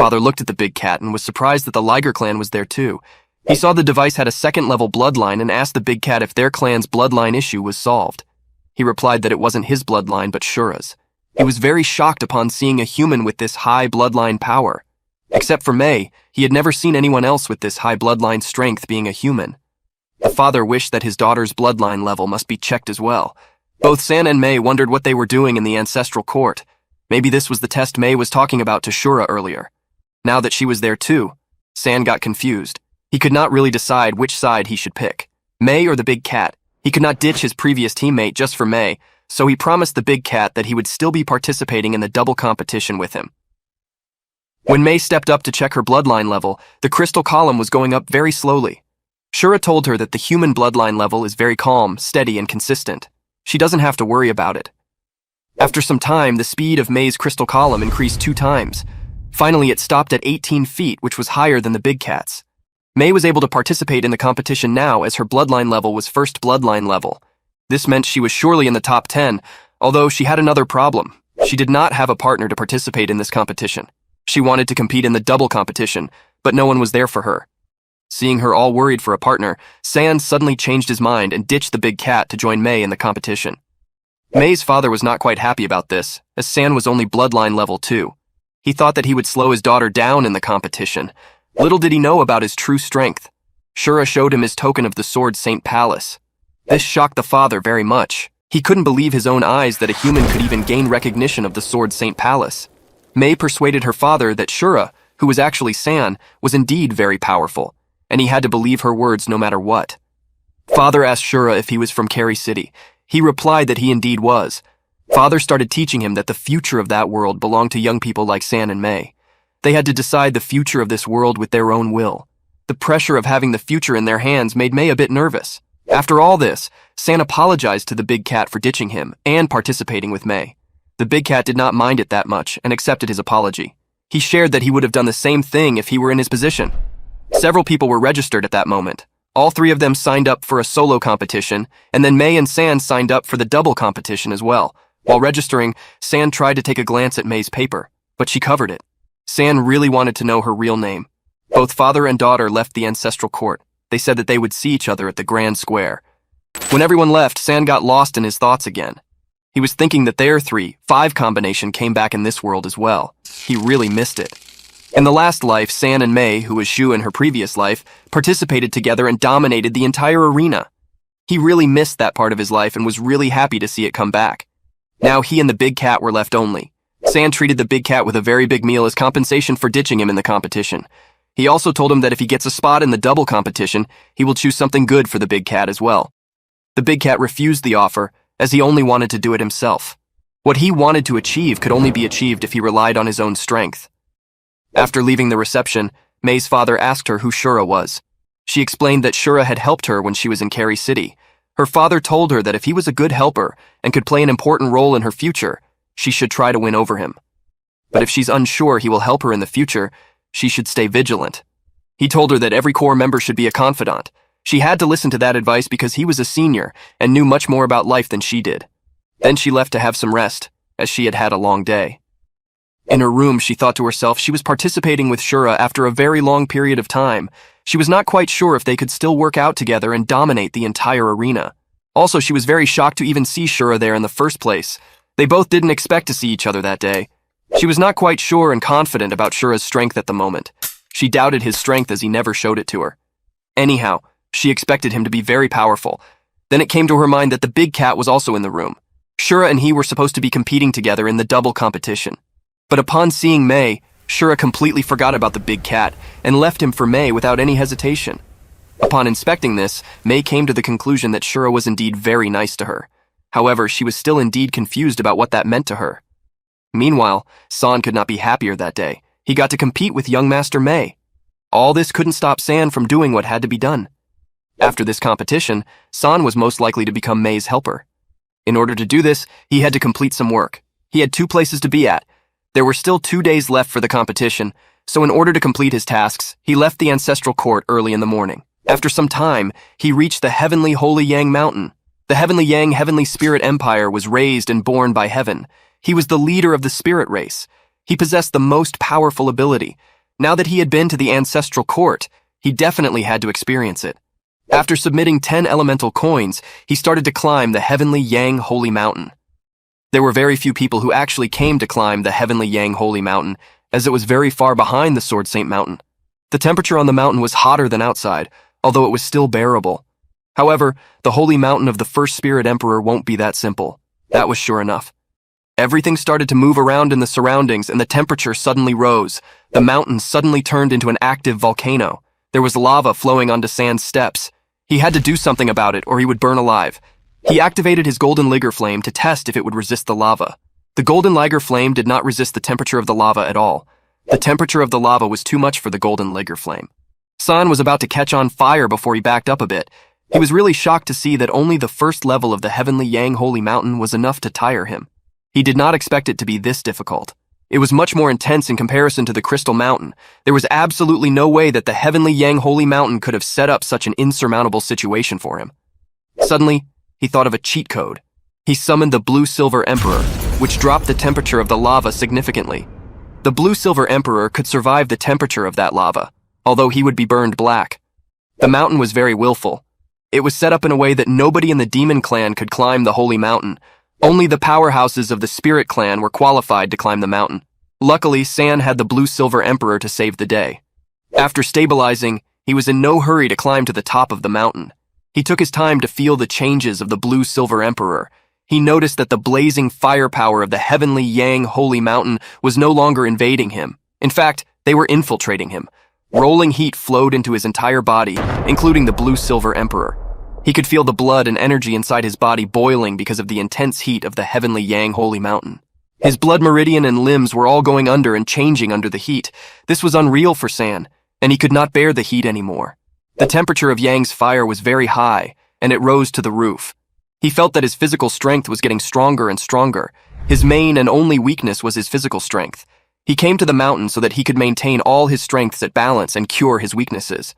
Father looked at the big cat and was surprised that the Liger clan was there too. He saw the device had a second-level bloodline and asked the big cat if their clan's bloodline issue was solved. He replied that it wasn't his bloodline but Shura's. He was very shocked upon seeing a human with this high bloodline power. Except for Mei, he had never seen anyone else with this high bloodline strength being a human. The father wished that his daughter's bloodline level must be checked as well. Both San and Mei wondered what they were doing in the ancestral court. Maybe this was the test Mei was talking about to Shura earlier. Now that she was there too, San got confused. He could not really decide which side he should pick, Mei or the big cat. He could not ditch his previous teammate just for Mei, so he promised the big cat that he would still be participating in the double competition with him. When Mei stepped up to check her bloodline level, the crystal column was going up very slowly. Shura told her that the human bloodline level is very calm, steady, and consistent. She doesn't have to worry about it. After some time, the speed of Mei's crystal column increased 2 times. Finally, it stopped at 18 feet, which was higher than the big cat's. Mei was able to participate in the competition now as her bloodline level was first bloodline level. This meant she was surely in the top 10, although she had another problem. She did not have a partner to participate in this competition. She wanted to compete in the double competition, but no one was there for her. Seeing her all worried for a partner, San suddenly changed his mind and ditched the big cat to join Mei in the competition. Mei's father was not quite happy about this, as San was only bloodline level 2. He thought that he would slow his daughter down in the competition. Little did he know about his true strength. Shura showed him his token of the sword St. Palace. This shocked the father very much. He couldn't believe his own eyes that a human could even gain recognition of the sword St. Palace. Mei persuaded her father that Shura, who was actually San, was indeed very powerful, and he had to believe her words no matter what. Father asked Shura if he was from Carrie City. He replied that he indeed was. Father started teaching him that the future of that world belonged to young people like San and Mei. They had to decide the future of this world with their own will. The pressure of having the future in their hands made Mei a bit nervous. After all this, San apologized to the big cat for ditching him and participating with Mei. The big cat did not mind it that much and accepted his apology. He shared that he would have done the same thing if he were in his position. Several people were registered at that moment. All 3 of them signed up for a solo competition, and then Mei and San signed up for the double competition as well. While registering, San tried to take a glance at Mei's paper, but she covered it. San really wanted to know her real name. Both father and daughter left the ancestral court. They said that they would see each other at the Grand Square. When everyone left, San got lost in his thoughts again. He was thinking that their 3-5 combination came back in this world as well. He really missed it. In the last life, San and Mei, who was Shu in her previous life, participated together and dominated the entire arena. He really missed that part of his life and was really happy to see it come back. Now he and the big cat were left only. San treated the big cat with a very big meal as compensation for ditching him in the competition. He also told him that if he gets a spot in the double competition, he will choose something good for the big cat as well. The big cat refused the offer, as he only wanted to do it himself. What he wanted to achieve could only be achieved if he relied on his own strength. After leaving the reception, Mei's father asked her who Shura was. She explained that Shura had helped her when she was in Carrie City. Her father told her that if he was a good helper and could play an important role in her future, she should try to win over him. But if she's unsure he will help her in the future, she should stay vigilant. He told her that every core member should be a confidant. She had to listen to that advice because he was a senior and knew much more about life than she did. Then she left to have some rest, as she had had a long day. In her room, she thought to herself she was participating with Shura after a very long period of time. She was not quite sure if they could still work out together and dominate the entire arena. Also, she was very shocked to even see Shura there in the first place. They both didn't expect to see each other that day. She was not quite sure and confident about Shura's strength at the moment. She doubted his strength as he never showed it to her. Anyhow, she expected him to be very powerful. Then it came to her mind that the big cat was also in the room. Shura and he were supposed to be competing together in the double competition. But upon seeing Mei, Shura completely forgot about the big cat and left him for Mei without any hesitation. Upon inspecting this, Mei came to the conclusion that Shura was indeed very nice to her. However, she was still indeed confused about what that meant to her. Meanwhile, San could not be happier that day. He got to compete with young Master Mei. All this couldn't stop San from doing what had to be done. After this competition, San was most likely to become Mei's helper. In order to do this, he had to complete some work. He had 2 places to be at. There were still 2 days left for the competition, so in order to complete his tasks, he left the ancestral court early in the morning. After some time, he reached the heavenly holy Yin Mountain. The heavenly Yang heavenly spirit empire was raised and born by heaven. He was the leader of the spirit race. He possessed the most powerful ability. Now that he had been to the ancestral court, he definitely had to experience it. After submitting 10 elemental coins, he started to climb the Heavenly Yang Holy Mountain. There were very few people who actually came to climb the Heavenly Yang Holy Mountain, as it was very far behind the Sword Saint Mountain. The temperature on the mountain was hotter than outside, although it was still bearable. However, the Holy Mountain of the First Spirit Emperor won't be that simple. That was sure enough. Everything started to move around in the surroundings and the temperature suddenly rose. The mountain suddenly turned into an active volcano. There was lava flowing onto Sand's steps. He had to do something about it or he would burn alive. He activated his golden liger flame to test if it would resist the lava. The golden liger flame did not resist the temperature of the lava at all. The temperature of the lava was too much for the golden liger flame. San was about to catch on fire before he backed up a bit. He was really shocked to see that only the first level of the Heavenly Yang Holy Mountain was enough to tire him. He did not expect it to be this difficult. It was much more intense in comparison to the Crystal Mountain. There was absolutely no way that the Heavenly Yang Holy Mountain could have set up such an insurmountable situation for him. Suddenly, he thought of a cheat code. He summoned the Blue-Silver Emperor, which dropped the temperature of the lava significantly. The Blue-Silver Emperor could survive the temperature of that lava, although he would be burned black. The mountain was very willful. It was set up in a way that nobody in the Demon Clan could climb the Holy Mountain. Only the powerhouses of the Spirit Clan were qualified to climb the mountain. Luckily, San had the Blue-Silver Emperor to save the day. After stabilizing, he was in no hurry to climb to the top of the mountain. He took his time to feel the changes of the Blue-Silver Emperor. He noticed that the blazing firepower of the Heavenly Yang Holy Mountain was no longer invading him. In fact, they were infiltrating him. Rolling heat flowed into his entire body, including the Blue-Silver Emperor. He could feel the blood and energy inside his body boiling because of the intense heat of the Heavenly Yang Holy Mountain. His blood meridian and limbs were all going under and changing under the heat. This was unreal for San, and he could not bear the heat anymore. The temperature of Yang's fire was very high, and it rose to the roof. He felt that his physical strength was getting stronger and stronger. His main and only weakness was his physical strength. He came to the mountain so that he could maintain all his strengths at balance and cure his weaknesses.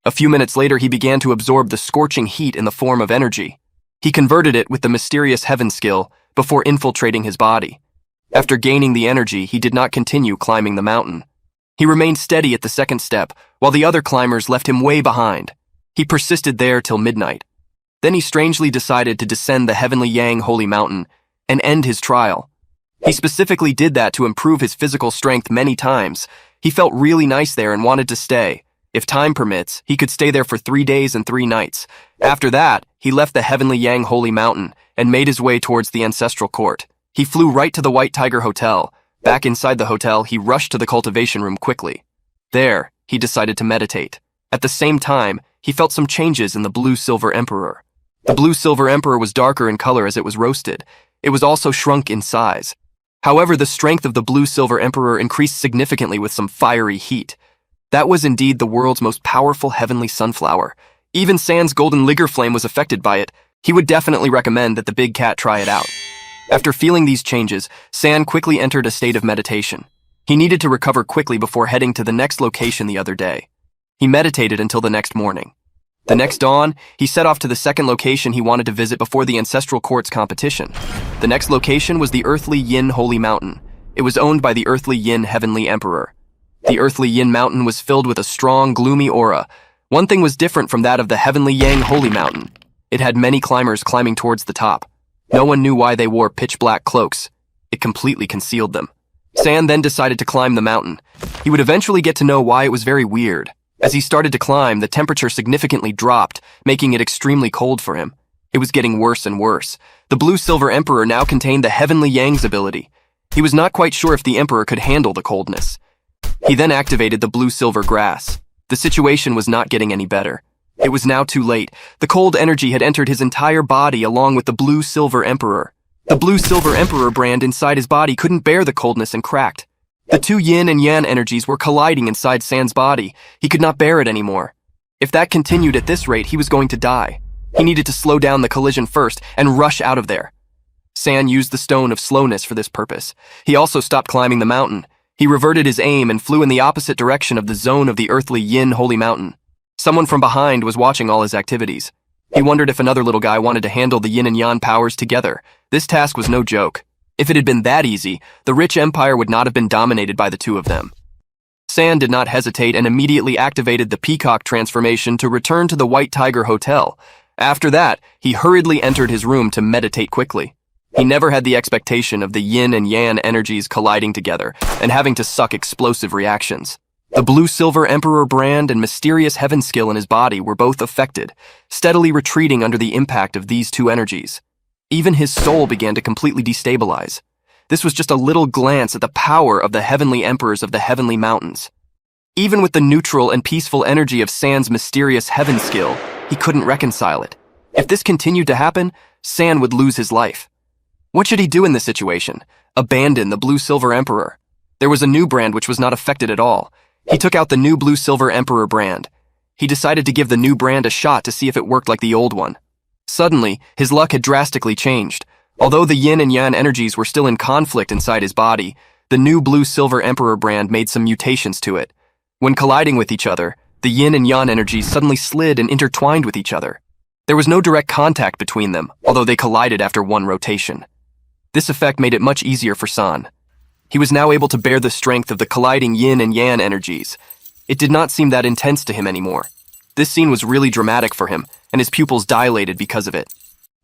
A few minutes later, he began to absorb the scorching heat in the form of energy. He converted it with the mysterious heaven skill before infiltrating his body. After gaining the energy, he did not continue climbing the mountain. He remained steady at the second step, while the other climbers left him way behind. He persisted there till midnight. Then he strangely decided to descend the Heavenly Yang Holy Mountain and end his trial. He specifically did that to improve his physical strength many times. He felt really nice there and wanted to stay. If time permits, he could stay there for 3 days and 3 nights. After that, he left the Heavenly Yang Holy Mountain and made his way towards the ancestral court. He flew right to the White Tiger Hotel. Back inside the hotel, he rushed to the cultivation room quickly. There, he decided to meditate. At the same time, he felt some changes in the Blue-Silver Emperor. The Blue-Silver Emperor was darker in color as it was roasted. It was also shrunk in size. However, the strength of the Blue-Silver Emperor increased significantly with some fiery heat. That was indeed the world's most powerful heavenly sunflower. Even San's golden liger flame was affected by it. He would definitely recommend that the big cat try it out. After feeling these changes, San quickly entered a state of meditation. He needed to recover quickly before heading to the next location the other day. He meditated until the next morning. The next dawn, he set off to the second location he wanted to visit before the ancestral court's competition. The next location was the Earthly Yin Holy Mountain. It was owned by the Earthly Yin Heavenly Emperor. The Earthly Yin Mountain was filled with a strong, gloomy aura. One thing was different from that of the Heavenly Yang Holy Mountain. It had many climbers climbing towards the top. No one knew why they wore pitch-black cloaks. It completely concealed them. San then decided to climb the mountain. He would eventually get to know why it was very weird. As he started to climb, the temperature significantly dropped, making it extremely cold for him. It was getting worse and worse. The Blue-Silver Emperor now contained the Heavenly Yang's ability. He was not quite sure if the Emperor could handle the coldness. He then activated the Blue-Silver Grass. The situation was not getting any better. It was now too late. The cold energy had entered his entire body along with the Blue-Silver Emperor. The Blue-Silver Emperor brand inside his body couldn't bear the coldness and cracked. The two yin and yang energies were colliding inside San's body. He could not bear it anymore. If that continued at this rate, he was going to die. He needed to slow down the collision first and rush out of there. San used the Stone of Slowness for this purpose. He also stopped climbing the mountain. He reverted his aim and flew in the opposite direction of the zone of the Earthly Yin Holy Mountain. Someone from behind was watching all his activities. He wondered if another little guy wanted to handle the yin and yang powers together. This task was no joke. If it had been that easy, the rich empire would not have been dominated by the two of them. San did not hesitate and immediately activated the peacock transformation to return to the White Tiger Hotel. After that, he hurriedly entered his room to meditate quickly. He never had the expectation of the yin and yang energies colliding together and having to suck explosive reactions. The blue-silver Emperor brand and mysterious heaven skill in his body were both affected, steadily retreating under the impact of these two energies. Even his soul began to completely destabilize. This was just a little glance at the power of the heavenly emperors of the heavenly mountains. Even with the neutral and peaceful energy of San's mysterious heaven skill, he couldn't reconcile it. If this continued to happen, San would lose his life. What should he do in this situation? Abandon the blue-silver emperor. There was a new brand which was not affected at all. He took out the new blue-silver emperor brand. He decided to give the new brand a shot to see if it worked like the old one. Suddenly, his luck had drastically changed. Although the yin and yang energies were still in conflict inside his body, the new blue-silver emperor brand made some mutations to it. When colliding with each other, the yin and yang energies suddenly slid and intertwined with each other. There was no direct contact between them, although they collided after one rotation. This effect made it much easier for San. He was now able to bear the strength of the colliding yin and yang energies. It did not seem that intense to him anymore. This scene was really dramatic for him, and his pupils dilated because of it.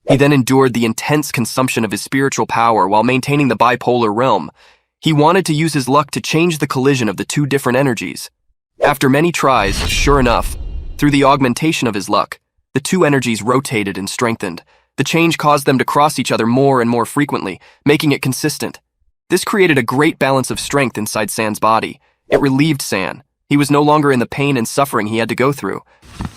He then endured the intense consumption of his spiritual power while maintaining the bipolar realm. He wanted to use his luck to change the collision of the two different energies. After many tries, sure enough, through the augmentation of his luck, the two energies rotated and strengthened. The change caused them to cross each other more and more frequently, making it consistent. This created a great balance of strength inside San's body. It relieved San. He was no longer in the pain and suffering he had to go through.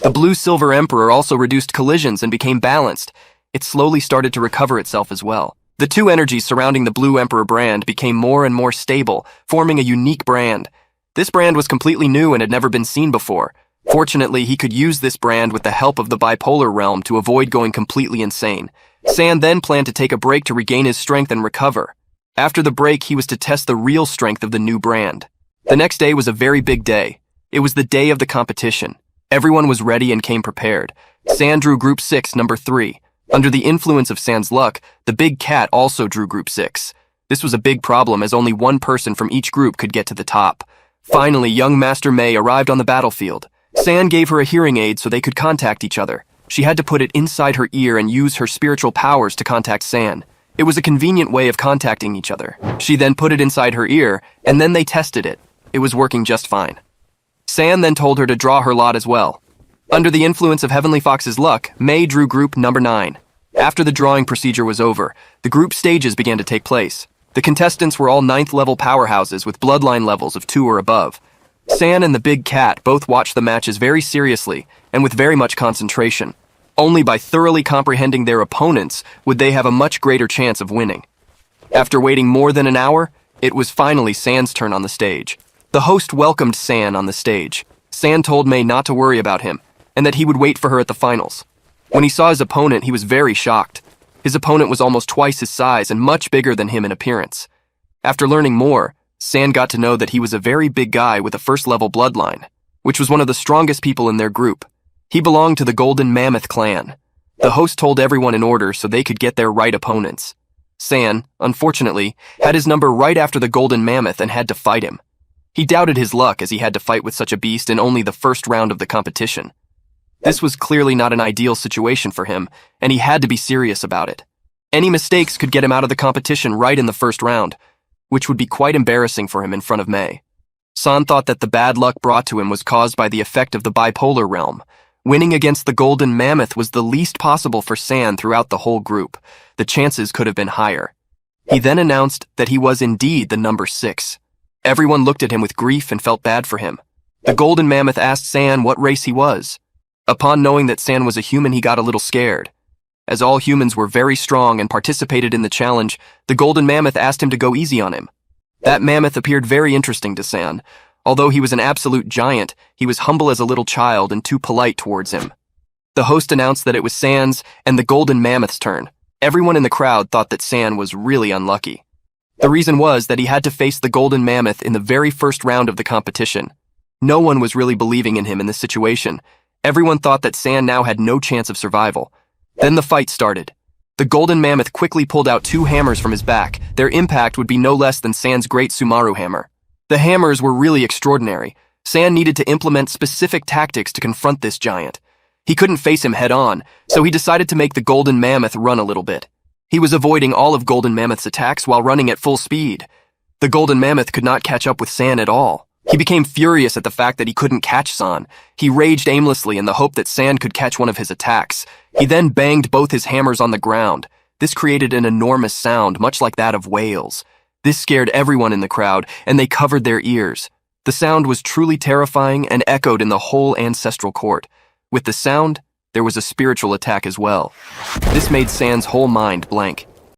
The blue-silver emperor also reduced collisions and became balanced. It slowly started to recover itself as well. The two energies surrounding the blue emperor brand became more and more stable, forming a unique brand. This brand was completely new and had never been seen before. Fortunately, he could use this brand with the help of the bipolar realm to avoid going completely insane. San then planned to take a break to regain his strength and recover. After the break, he was to test the real strength of the new brand. The next day was a very big day. It was the day of the competition. Everyone was ready and came prepared. San drew Group 6, number 3. Under the influence of San's luck, the big cat also drew Group 6. This was a big problem as only one person from each group could get to the top. Finally, young Master Mei arrived on the battlefield. San gave her a hearing aid so they could contact each other. She had to put it inside her ear and use her spiritual powers to contact San. It was a convenient way of contacting each other. She then put it inside her ear, and then they tested it. It was working just fine. San then told her to draw her lot as well. Under the influence of Heavenly Fox's luck, Mei drew group number 9. After the drawing procedure was over, the group stages began to take place. The contestants were all 9th-level powerhouses with bloodline levels of 2 or above. San and the big cat both watched the matches very seriously and with very much concentration. Only by thoroughly comprehending their opponents would they have a much greater chance of winning. After waiting more than an hour, it was finally San's turn on the stage. The host welcomed San on the stage. San told Mei not to worry about him, and that he would wait for her at the finals. When he saw his opponent, he was very shocked. His opponent was almost twice his size and much bigger than him in appearance. After learning more, San got to know that he was a very big guy with a first-level bloodline, which was one of the strongest people in their group. He belonged to the Golden Mammoth clan. The host told everyone in order so they could get their right opponents. San, unfortunately, had his number right after the Golden Mammoth and had to fight him. He doubted his luck as he had to fight with such a beast in only the first round of the competition. This was clearly not an ideal situation for him, and he had to be serious about it. Any mistakes could get him out of the competition right in the first round, which would be quite embarrassing for him in front of Mei. San thought that the bad luck brought to him was caused by the effect of the bipolar realm. Winning against the Golden Mammoth was the least possible for San throughout the whole group. The chances could have been higher. He then announced that he was indeed the number 6. Everyone looked at him with grief and felt bad for him. The Golden Mammoth asked San what race he was. Upon knowing that San was a human, he got a little scared. As all humans were very strong and participated in the challenge, the Golden Mammoth asked him to go easy on him. That mammoth appeared very interesting to San. Although he was an absolute giant, he was humble as a little child and too polite towards him. The host announced that it was San's and the Golden Mammoth's turn. Everyone in the crowd thought that San was really unlucky. The reason was that he had to face the Golden Mammoth in the very first round of the competition. No one was really believing in him in this situation. Everyone thought that San now had no chance of survival. Then the fight started. The golden mammoth quickly pulled out 2 hammers from his back. Their impact would be no less than San's great Sumaru hammer. The hammers were really extraordinary. San needed to implement specific tactics to confront this giant. He couldn't face him head-on, so he decided to make the golden mammoth run a little bit. He was avoiding all of Golden Mammoth's attacks while running at full speed. The golden mammoth could not catch up with San at all. He became furious at the fact that he couldn't catch San. He raged aimlessly in the hope that San could catch one of his attacks. He then banged both his hammers on the ground. This created an enormous sound, much like that of whales. This scared everyone in the crowd, and they covered their ears. The sound was truly terrifying and echoed in the whole ancestral court. With the sound, there was a spiritual attack as well. This made San's whole mind blank.